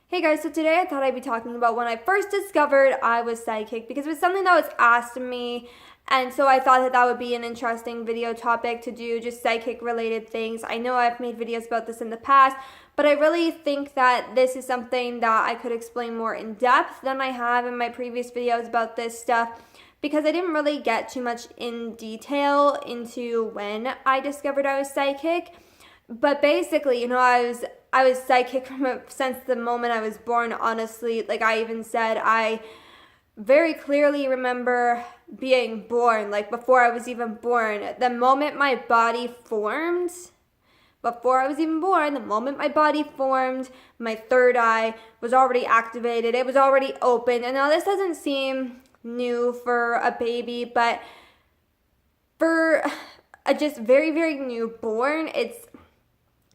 Hey guys, so today I thought I'd be talking about when I first discovered I was psychic because it was something that was asked of me, and so I thought that that would be an interesting video topic to do, just psychic related things. I know I've made videos about this in the past, but I really think that this is something that I could explain more in depth than I have in my previous videos about this stuff, because I didn't really get too much in detail into when I discovered I was psychic. But basically, I was psychic since the moment I was born, honestly. Like I even said, I very clearly remember being born, like before I was even born. The moment my body formed, before I was even born, the moment my body formed, my third eye was already activated. It was already open. And now this doesn't seem new for a baby, but for a just very, very newborn,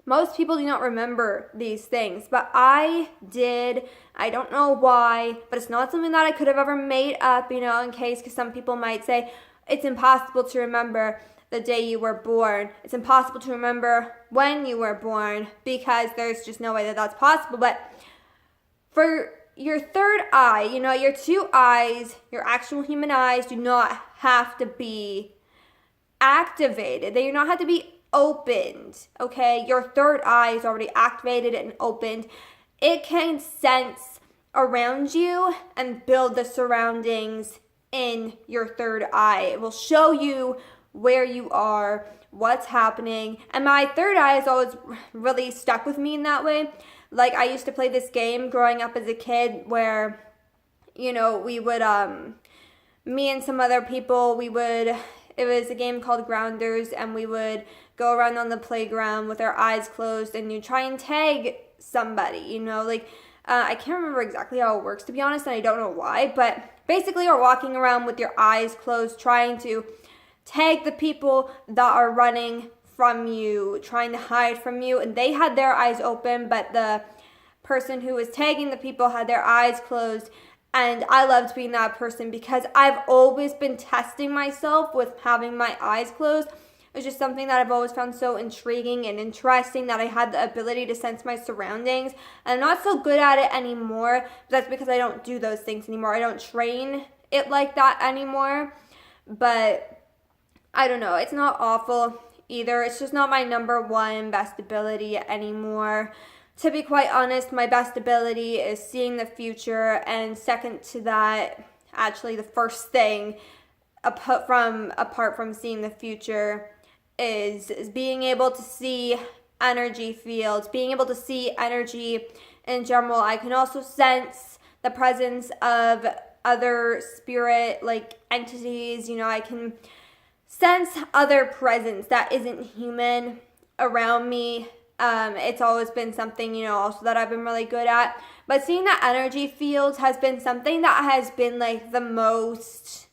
most people do not remember these things, but I did. I don't know why, but it's not something that I could have ever made up, in case, because some people might say it's impossible to remember the day you were born. It's impossible to remember when you were born because there's just no way that that's possible. But for your third eye, your two eyes, your actual human eyes do not have to be activated. They do not have to be opened, okay? Your third eye is already activated and opened. It can sense around you and build the surroundings in your third eye. It will show you where you are, what's happening. And my third eye has always really stuck with me in that way. Like I used to play this game growing up as a kid where, we would, me and some other people, it was a game called Grounders, and we would go around on the playground with our eyes closed, and you try and tag somebody, I can't remember exactly how it works, to be honest, and I don't know why, but basically you're walking around with your eyes closed, trying to tag the people that are running from you, trying to hide from you, and they had their eyes open, but the person who was tagging the people had their eyes closed. And I loved being that person because I've always been testing myself with having my eyes closed. It's just something that I've always found so intriguing and interesting, that I had the ability to sense my surroundings. And I'm not so good at it anymore, but that's because I don't do those things anymore. I don't train it like that anymore. But I don't know. It's not awful either. It's just not my number one best ability anymore. To be quite honest, my best ability is seeing the future, and second to that, actually the first thing apart from seeing the future is being able to see energy fields, being able to see energy in general. I can also sense the presence of other spirit entities. I can sense other presence that isn't human around me. It's always been something, also that I've been really good at. But seeing the energy fields has been something that has been the most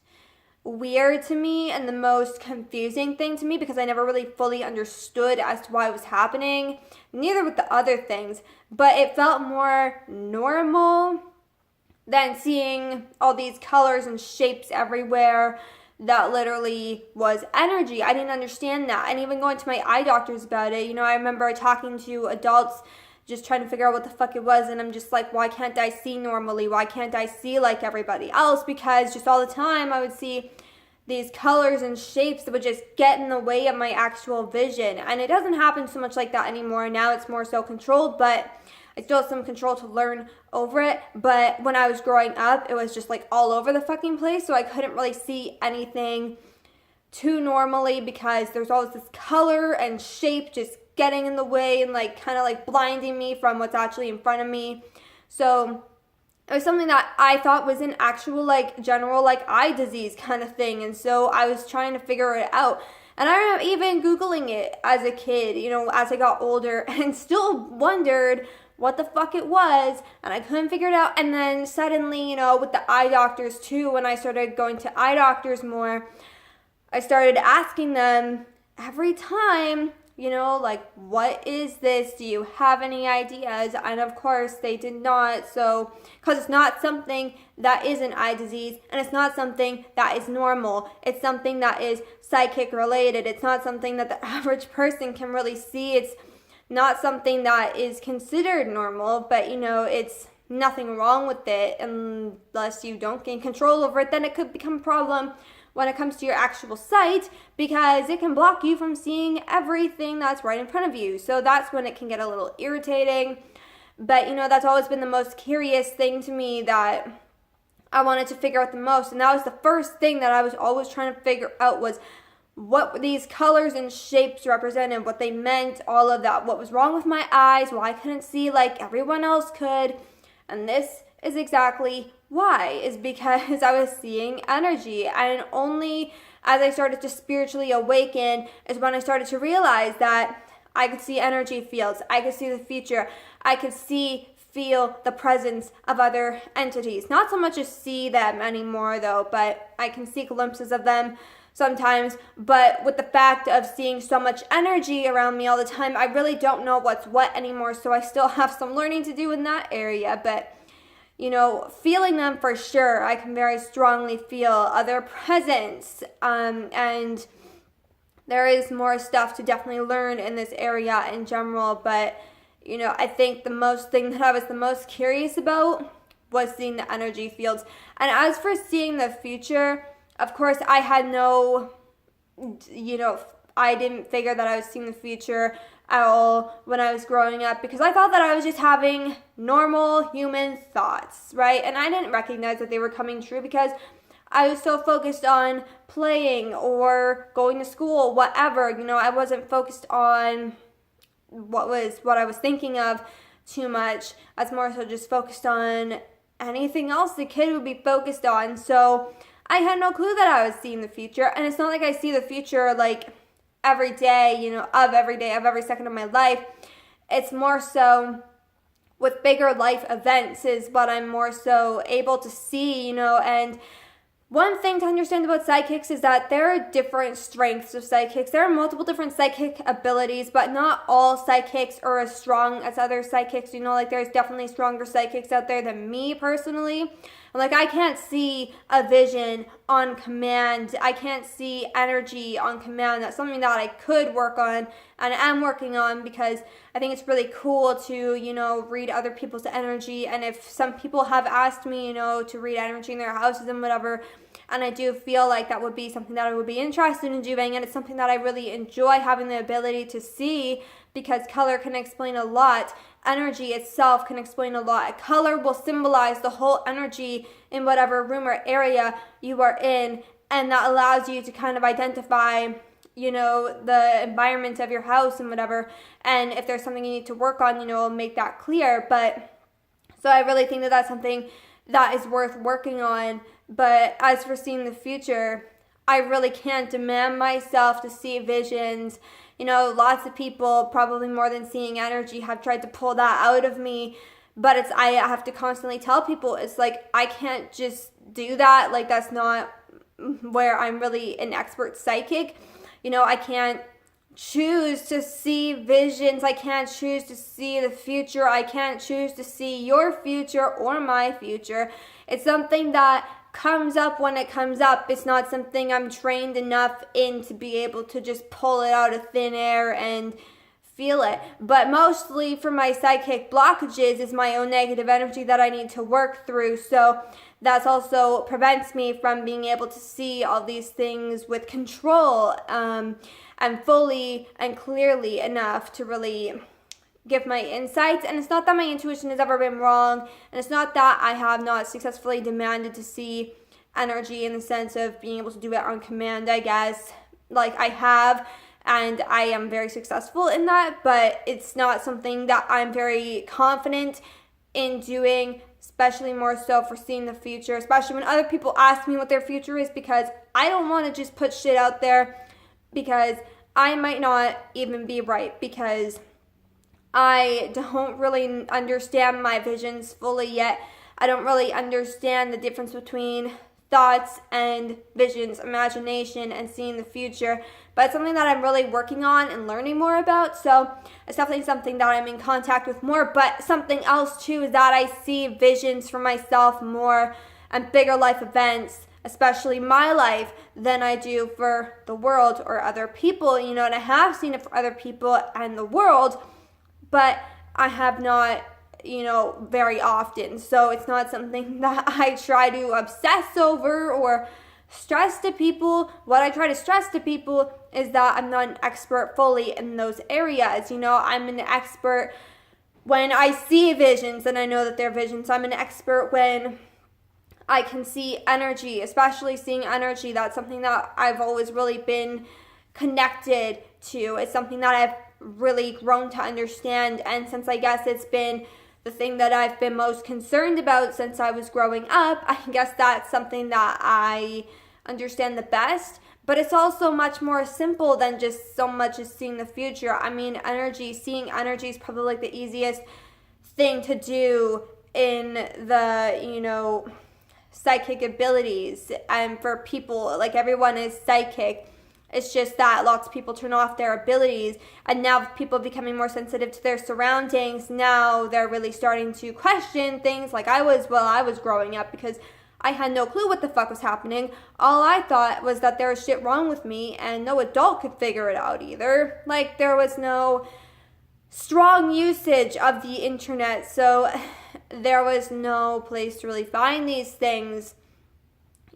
weird to me and the most confusing thing to me, because I never really fully understood as to why it was happening. Neither with the other things, but it felt more normal than seeing all these colors and shapes everywhere. That literally was energy. I didn't understand that. And even going to my eye doctors about it, I remember talking to adults just trying to figure out what the fuck it was. And I'm just like, why can't I see normally? Why can't I see like everybody else? Because just all the time I would see these colors and shapes that would just get in the way of my actual vision. And it doesn't happen so much like that anymore. Now it's more so controlled, but I still have some control to learn over it. But when I was growing up, it was just all over the fucking place. So I couldn't really see anything too normally because there's always this color and shape just getting in the way and kind of blinding me from what's actually in front of me. So it was something that I thought was an actual general eye disease kind of thing. And so I was trying to figure it out. And I remember even Googling it as a kid, as I got older, and still wondered what the fuck it was, and I couldn't figure it out. And then suddenly, with the eye doctors too, when I started going to eye doctors more, I started asking them every time, what is this? Do you have any ideas? And of course they did not. So, because it's not something that is an eye disease, and it's not something that is normal. It's something that is psychic related. It's not something that the average person can really see. It's not something that is considered normal, but it's nothing wrong with it unless you don't gain control over it. Then it could become a problem when it comes to your actual sight, because it can block you from seeing everything that's right in front of you. So that's when it can get a little irritating. But that's always been the most curious thing to me that I wanted to figure out the most. And that was the first thing that I was always trying to figure out, was what these colors and shapes represented, what they meant, all of that, what was wrong with my eyes, why I couldn't see like everyone else could. And this is exactly why, is because I was seeing energy. And only as I started to spiritually awaken is when I started to realize that I could see energy fields, I could see the future, I could feel the presence of other entities. Not so much as see them anymore though, but I can see glimpses of them sometimes. But with the fact of seeing so much energy around me all the time, I really don't know what's what anymore. So I still have some learning to do in that area. But feeling them for sure, I can very strongly feel other presence. And there is more stuff to definitely learn in this area in general. But I think the thing that I was the most curious about was seeing the energy fields. And as for seeing the future, of course, I had I didn't figure that I was seeing the future at all when I was growing up, because I thought that I was just having normal human thoughts, right? And I didn't recognize that they were coming true because I was so focused on playing or going to school, whatever. I wasn't focused on what I was thinking of too much. I was more so just focused on anything else the kid would be focused on. So I had no clue that I was seeing the future. And it's not like I see the future like every day, of every second of my life. It's more so with bigger life events is what I'm more so able to see, and one thing to understand about psychics is that there are different strengths of psychics. There are multiple different psychic abilities, but not all psychics are as strong as other psychics. Like there's definitely stronger psychics out there than me personally. Like I can't see a vision on command. I can't see energy on command. That's something that I could work on and am working on, because I think it's really cool to, read other people's energy. And if some people have asked me, to read energy in their houses and whatever, and I do feel like that would be something that I would be interested in doing, and it's something that I really enjoy having the ability to see, because color can explain a lot. Energy itself can explain a lot. Color will symbolize the whole energy in whatever room or area you are in, and that allows you to kind of identify, the environment of your house and whatever, and if there's something you need to work on, make that clear. But so I really think that that's something that is worth working on. But as for seeing the future, I really can't demand myself to see visions. Lots of people, probably more than seeing energy, have tried to pull that out of me. But I have to constantly tell people, it's like, I can't just do that. Like, that's not where I'm really an expert psychic. I can't choose to see visions. I can't choose to see the future. I can't choose to see your future or my future. It's something that comes up when it comes up. It's not something I'm trained enough in to be able to just pull it out of thin air and feel it. But mostly for my psychic blockages is my own negative energy that I need to work through. So that's also prevents me from being able to see all these things with control and fully and clearly enough to really give my insights. And it's not that my intuition has ever been wrong, and it's not that I have not successfully demanded to see energy in the sense of being able to do it on command, I guess. Like I have, and I am very successful in that, but it's not something that I'm very confident in doing, especially more so for seeing the future, especially when other people ask me what their future is, because I don't want to just put shit out there, because I might not even be right, because I don't really understand my visions fully yet. I don't really understand the difference between thoughts and visions, imagination, and seeing the future. But it's something that I'm really working on and learning more about. So it's definitely something that I'm in contact with more. But something else too is that I see visions for myself more and bigger life events, especially my life, than I do for the world or other people. And I have seen it for other people and the world. but I have not, very often. So it's not something that I try to obsess over or stress to people. What I try to stress to people is that I'm not an expert fully in those areas. I'm an expert when I see visions and I know that they're visions. I'm an expert when I can see energy, especially seeing energy. That's something that I've always really been connected to. It's something that I've really grown to understand. And since I guess it's been the thing that I've been most concerned about since I was growing up, I guess that's something that I understand the best. But it's also much more simple than just so much as seeing the future. I mean, seeing energy is probably like the easiest thing to do in the, psychic abilities. And for people, like everyone is psychic. It's just that lots of people turn off their abilities, and now people becoming more sensitive to their surroundings. Now they're really starting to question things like I was growing up, because I had no clue what the fuck was happening. All I thought was that there was shit wrong with me, and no adult could figure it out either. Like, there was no strong usage of the internet, so there was no place to really find these things,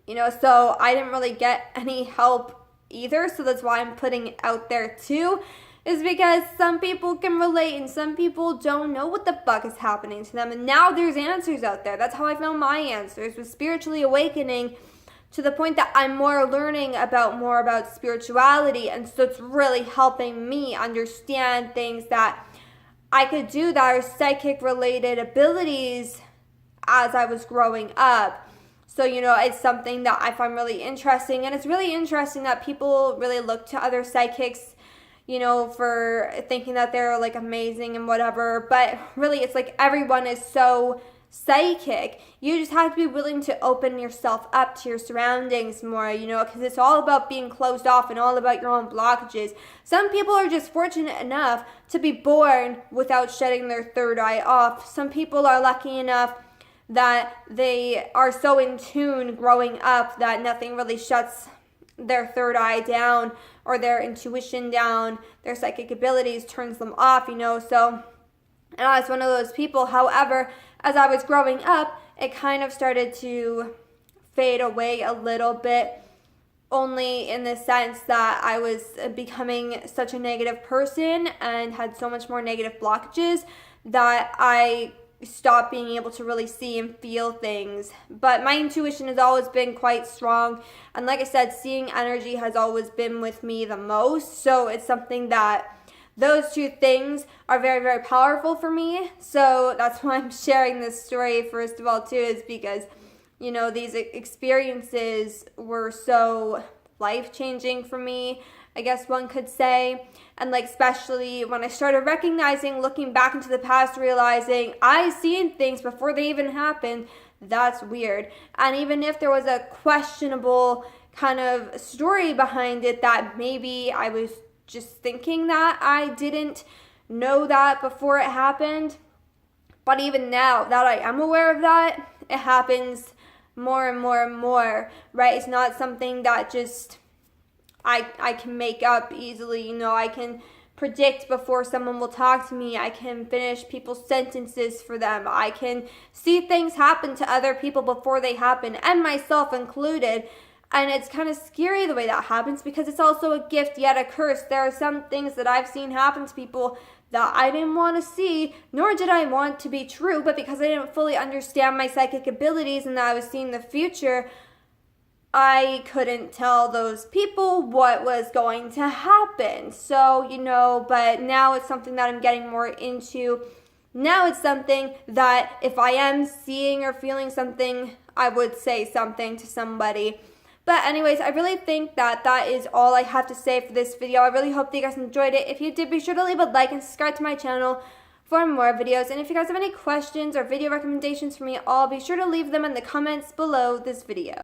so I didn't really get any help either. So that's why I'm putting it out there too, is because some people can relate and some people don't know what the fuck is happening to them, and now there's answers out there. That's how I found my answers, was spiritually awakening, to the point that I'm learning more about spirituality, and so it's really helping me understand things that I could do that are psychic related abilities as I was growing up. So, it's something that I find really interesting, and it's really interesting that people really look to other psychics, for thinking that they're like amazing and whatever, but really it's like everyone is so psychic. You just have to be willing to open yourself up to your surroundings more, because it's all about being closed off and all about your own blockages. Some people are just fortunate enough to be born without shedding their third eye off. Some people are lucky enough that they are so in tune growing up that nothing really shuts their third eye down or their intuition down. Their psychic abilities turns them off, so, and I was one of those people. However, as I was growing up, it kind of started to fade away a little bit, only in the sense that I was becoming such a negative person and had so much more negative blockages that I stopped being able to really see and feel things. But my intuition has always been quite strong, and like I said, seeing energy has always been with me the most. So it's something that those two things are very, very powerful for me. So that's why I'm sharing this story, first of all, too, is because, these experiences were so life-changing for me, I guess one could say. And like, especially when I started recognizing, looking back into the past, realizing I seen things before they even happened. That's weird. And even if there was a questionable kind of story behind it, that maybe I was just thinking that I didn't know that before it happened. But even now that I am aware of that, it happens more and more and more, right? It's not something that just I can make up easily. I can predict before someone will talk to me. I can finish people's sentences for them. I can see things happen to other people before they happen, and myself included. And it's kind of scary the way that happens, because it's also a gift yet a curse. There are some things that I've seen happen to people that I didn't want to see, nor did I want to be true, but because I didn't fully understand my psychic abilities and that I was seeing the future, I couldn't tell those people what was going to happen. So, but now it's something that I'm getting more into. Now it's something that if I am seeing or feeling something, I would say something to somebody. But anyways, I really think that is all I have to say for this video. I really hope that you guys enjoyed it. If you did, be sure to leave a like and subscribe to my channel for more videos. And if you guys have any questions or video recommendations for me at all, be sure to leave them in the comments below this video.